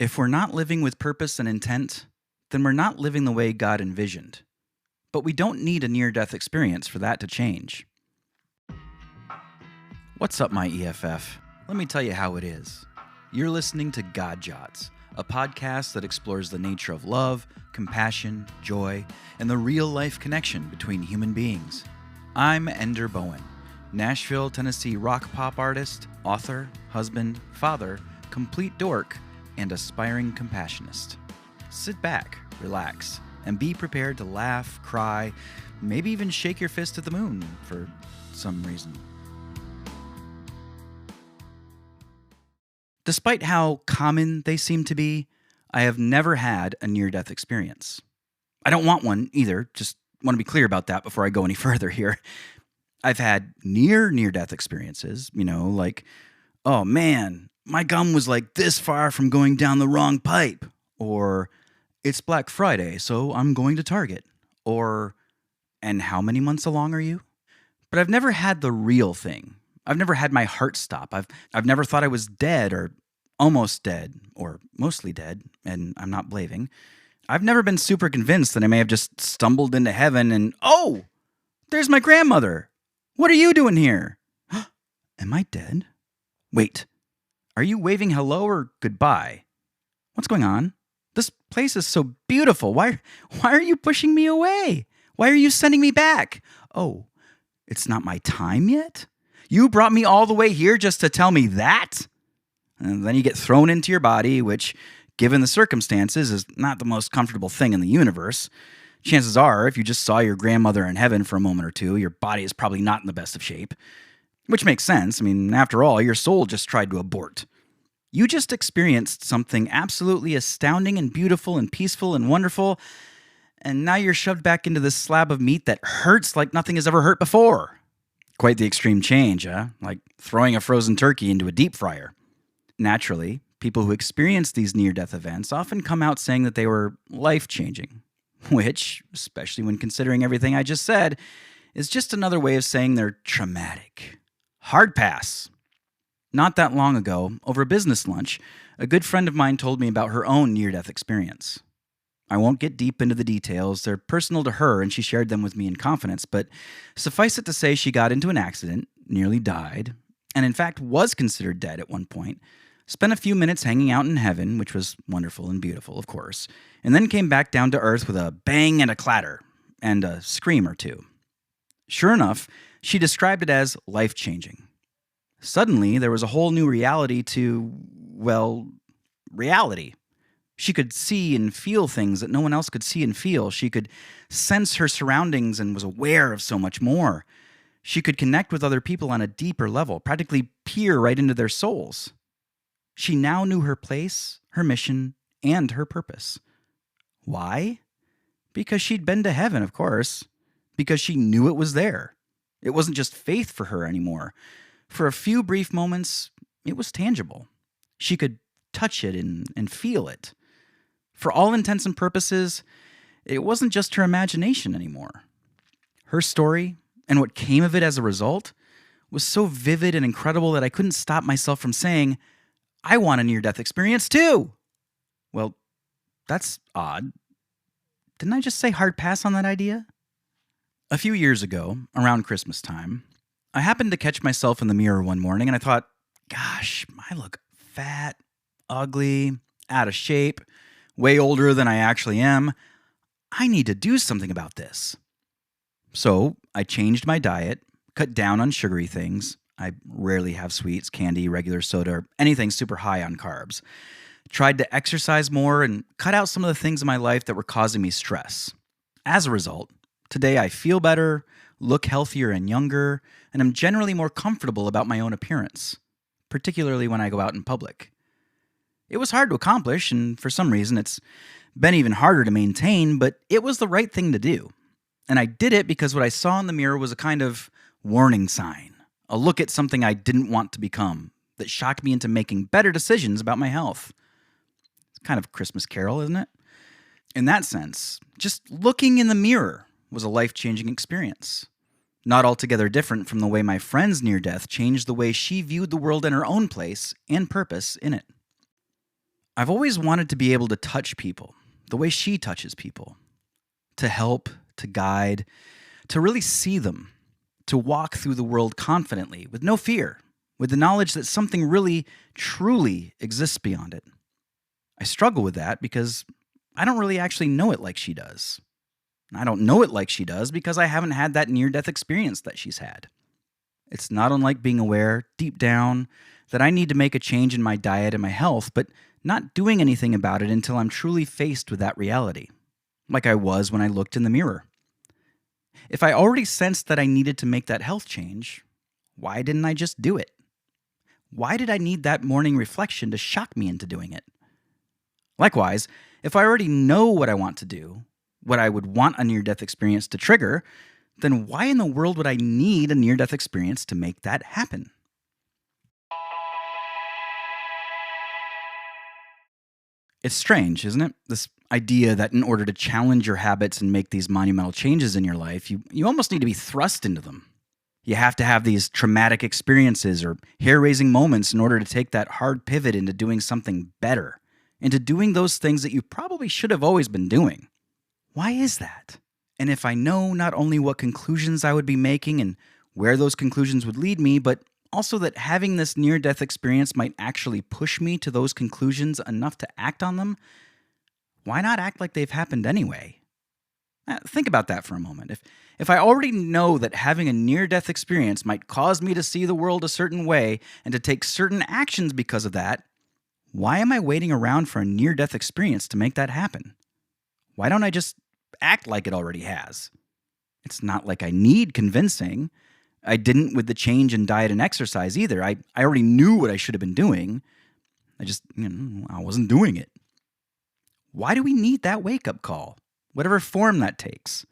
If we're not living with purpose and intent, then we're not living the way God envisioned. But we don't need a near-death experience for that to change. What's up, my EFF? Let me tell you how it is. You're listening to God Jots, a podcast that explores the nature of love, compassion, joy, and the real-life connection between human beings. I'm Ender Bowen, Nashville, Tennessee rock pop artist, author, husband, father, complete dork, and aspiring compassionist. Sit back, relax, and be prepared to laugh, cry, maybe even shake your fist at the moon for some reason. Despite how common they seem to be, I have never had a near-death experience. I don't want one either, just want to be clear about that before I go any further here. I've had near-death experiences, like, oh man, my gum was like this far from going down the wrong pipe, or it's Black Friday, so I'm going to Target, or and how many months along are you? But I've never had the real thing. I've never had my heart stop. I've never thought I was dead or almost dead or mostly dead, and I'm not blaving. I've never been super convinced that I may have just stumbled into heaven and, oh, there's my grandmother. What are you doing here? Am I dead? Wait, are you waving hello or goodbye? What's going on? This place is so beautiful. Why are you pushing me away? Why are you sending me back? Oh, it's not my time yet? You brought me all the way here just to tell me that? And then you get thrown into your body, which, given the circumstances, is not the most comfortable thing in the universe. Chances are, if you just saw your grandmother in heaven for a moment or two, your body is probably not in the best of shape. Which makes sense. I mean, after all, your soul just tried to abort. You just experienced something absolutely astounding and beautiful and peaceful and wonderful, and now you're shoved back into this slab of meat that hurts like nothing has ever hurt before. Quite the extreme change, huh? Like throwing a frozen turkey into a deep fryer. Naturally, people who experience these near-death events often come out saying that they were life-changing, which, especially when considering everything I just said, is just another way of saying they're traumatic. Hard pass. Not that long ago, over a business lunch, a good friend of mine told me about her own near-death experience. I won't get deep into the details. They're personal to her, and she shared them with me in confidence, but suffice it to say she got into an accident, nearly died, and in fact was considered dead at one point, spent a few minutes hanging out in heaven, which was wonderful and beautiful, of course, and then came back down to earth with a bang and a clatter, and a scream or two. Sure enough, she described it as life-changing. Suddenly, there was a whole new reality to, well, reality. She could see and feel things that no one else could see and feel. She could sense her surroundings and was aware of so much more. She could connect with other people on a deeper level, practically peer right into their souls. She now knew her place, her mission, and her purpose. Why? Because she'd been to heaven, of course. Because she knew it was there. It wasn't just faith for her anymore. For a few brief moments, it was tangible. She could touch it and feel it. For all intents and purposes, it wasn't just her imagination anymore. Her story, and what came of it as a result, was so vivid and incredible that I couldn't stop myself from saying, I want a near-death experience too! Well, that's odd. Didn't I just say hard pass on that idea? A few years ago, around Christmas time, I happened to catch myself in the mirror one morning and I thought, gosh, I look fat, ugly, out of shape, way older than I actually am. I need to do something about this. So I changed my diet, cut down on sugary things. I rarely have sweets, candy, regular soda, or anything super high on carbs. Tried to exercise more and cut out some of the things in my life that were causing me stress. As a result, today I feel better, look healthier and younger, and I'm generally more comfortable about my own appearance, particularly when I go out in public. It was hard to accomplish, and for some reason it's been even harder to maintain, but it was the right thing to do. And I did it because what I saw in the mirror was a kind of warning sign, a look at something I didn't want to become, that shocked me into making better decisions about my health. It's kind of Christmas Carol, isn't it? In that sense, just looking in the mirror was a life-changing experience. Not altogether different from the way my friend's near-death changed the way she viewed the world in her own place and purpose in it. I've always wanted to be able to touch people the way she touches people, to help, to guide, to really see them, to walk through the world confidently with no fear, with the knowledge that something really, truly exists beyond it. I struggle with that because I don't really actually know it like she does. I don't know it like she does because I haven't had that near death experience that she's had. It's not unlike being aware, deep down, that I need to make a change in my diet and my health, but not doing anything about it until I'm truly faced with that reality, like I was when I looked in the mirror. If I already sensed that I needed to make that health change, why didn't I just do it? Why did I need that morning reflection to shock me into doing it? Likewise, if I already know what I want to do, what I would want a near-death experience to trigger, then why in the world would I need a near-death experience to make that happen? It's strange, isn't it? This idea that in order to challenge your habits and make these monumental changes in your life, you almost need to be thrust into them. You have to have these traumatic experiences or hair-raising moments in order to take that hard pivot into doing something better, into doing those things that you probably should have always been doing. Why is that? And if I know not only what conclusions I would be making and where those conclusions would lead me, but also that having this near-death experience might actually push me to those conclusions enough to act on them, why not act like they've happened anyway? Think about that for a moment. If I already know that having a near-death experience might cause me to see the world a certain way and to take certain actions because of that, why am I waiting around for a near-death experience to make that happen? Why don't I just act like it already has? It's not like I need convincing. I didn't with the change in diet and exercise either. I already knew what I should have been doing. I wasn't doing it. Why do we need that wake-up call, whatever form that takes?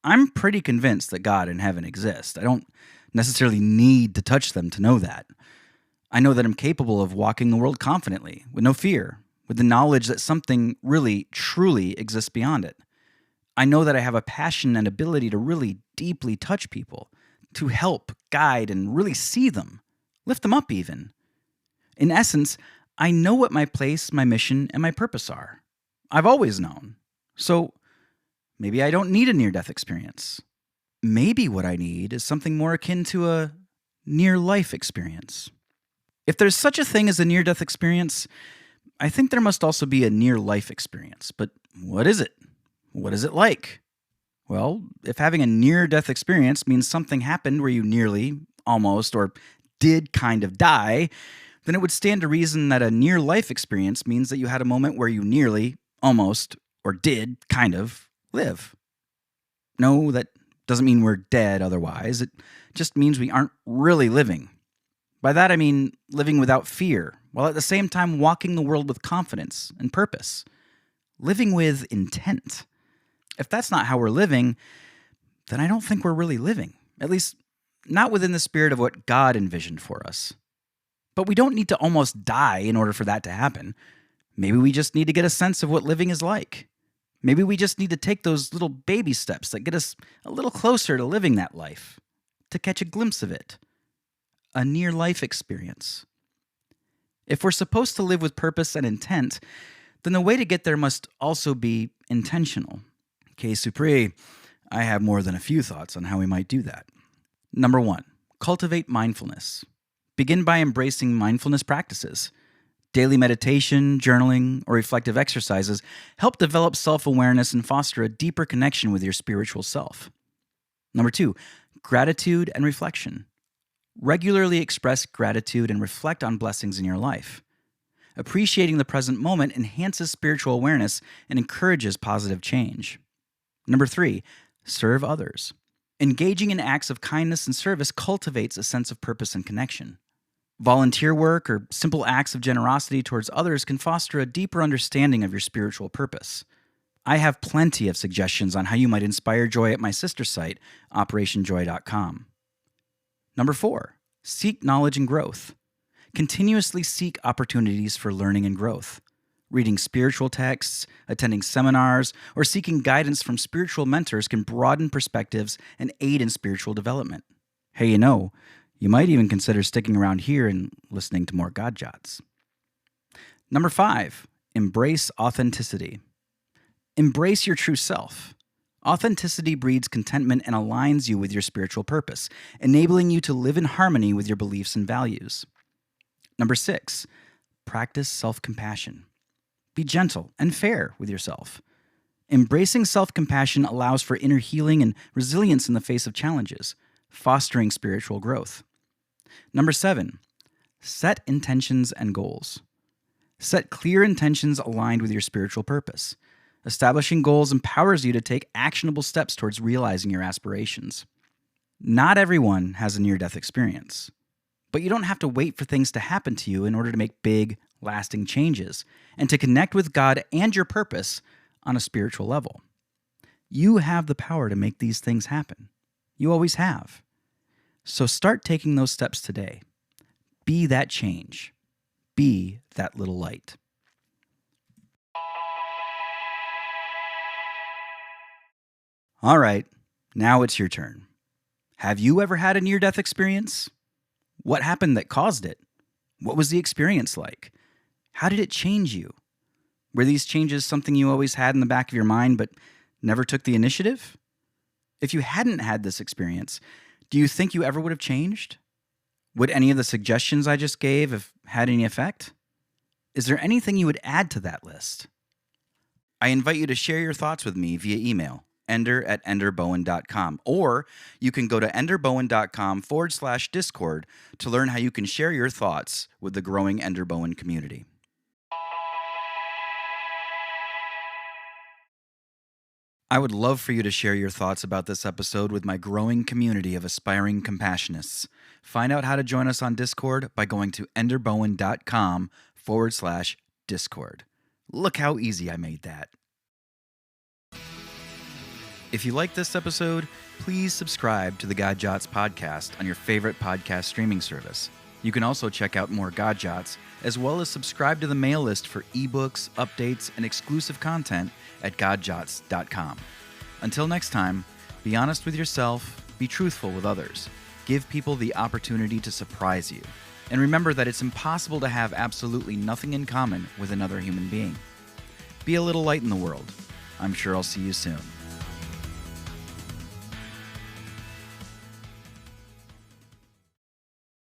I'm pretty convinced that God and heaven exist. I don't necessarily need to touch them to know that. I know that I'm capable of walking the world confidently, with no fear, with the knowledge that something really, truly exists beyond it. I know that I have a passion and ability to really deeply touch people, to help, guide, and really see them, lift them up even. In essence, I know what my place, my mission, and my purpose are. I've always known. So maybe I don't need a near-death experience. Maybe what I need is something more akin to a near-life experience. If there's such a thing as a near-death experience, I think there must also be a near-life experience. But what is it? What is it like? Well, if having a near-death experience means something happened where you nearly, almost, or did kind of die, then it would stand to reason that a near-life experience means that you had a moment where you nearly, almost, or did kind of live. No, that doesn't mean we're dead otherwise. It just means we aren't really living. By that I mean living without fear, while at the same time walking the world with confidence and purpose. Living with intent. If that's not how we're living, then I don't think we're really living. At least, not within the spirit of what God envisioned for us. But we don't need to almost die in order for that to happen. Maybe we just need to get a sense of what living is like. Maybe we just need to take those little baby steps that get us a little closer to living that life, to catch a glimpse of it. A near-life experience. If we're supposed to live with purpose and intent, then the way to get there must also be intentional. Que Supri, I have more than a few thoughts on how we might do that. Number 1, cultivate mindfulness. Begin by embracing mindfulness practices. Daily meditation, journaling, or reflective exercises help develop self-awareness and foster a deeper connection with your spiritual self. Number 2, gratitude and reflection. Regularly express gratitude and reflect on blessings in your life. Appreciating the present moment enhances spiritual awareness and encourages positive change. Number 3, serve others. Engaging in acts of kindness and service cultivates a sense of purpose and connection. Volunteer work or simple acts of generosity towards others can foster a deeper understanding of your spiritual purpose. I have plenty of suggestions on how you might inspire joy at my sister site, operationjoy.com. Number 4, seek knowledge and growth. Continuously seek opportunities for learning and growth. Reading spiritual texts, attending seminars, or seeking guidance from spiritual mentors can broaden perspectives and aid in spiritual development. Hey, you might even consider sticking around here and listening to more God Jots. Number 5, embrace authenticity. Embrace your true self. Authenticity breeds contentment and aligns you with your spiritual purpose, enabling you to live in harmony with your beliefs and values. Number 6, practice self-compassion. Be gentle and fair with yourself. Embracing self-compassion allows for inner healing and resilience in the face of challenges, fostering spiritual growth. Number 7, set intentions and goals. Set clear intentions aligned with your spiritual purpose. Establishing goals empowers you to take actionable steps towards realizing your aspirations. Not everyone has a near-death experience, but you don't have to wait for things to happen to you in order to make big, lasting changes and to connect with God and your purpose on a spiritual level. You have the power to make these things happen. You always have. So start taking those steps today. Be that change. Be that little light. All right, now it's your turn. Have you ever had a near-death experience? What happened that caused it? What was the experience like? How did it change you? Were these changes something you always had in the back of your mind but never took the initiative? If you hadn't had this experience, do you think you ever would have changed? Would any of the suggestions I just gave have had any effect? Is there anything you would add to that list? I invite you to share your thoughts with me via email, ender@enderbowen.com, or you can go to enderbowen.com/Discord to learn how you can share your thoughts with the growing Ender Bowen community. I would love for you to share your thoughts about this episode with my growing community of aspiring compassionists. Find out how to join us on Discord by going to enderbowen.com/Discord. Look how easy I made that. If you like this episode, please subscribe to the God Jots podcast on your favorite podcast streaming service. You can also check out more God Jots, as well as subscribe to the mail list for ebooks, updates, and exclusive content at godjots.com. Until next time, be honest with yourself, be truthful with others, give people the opportunity to surprise you, and remember that it's impossible to have absolutely nothing in common with another human being. Be a little light in the world. I'm sure I'll see you soon.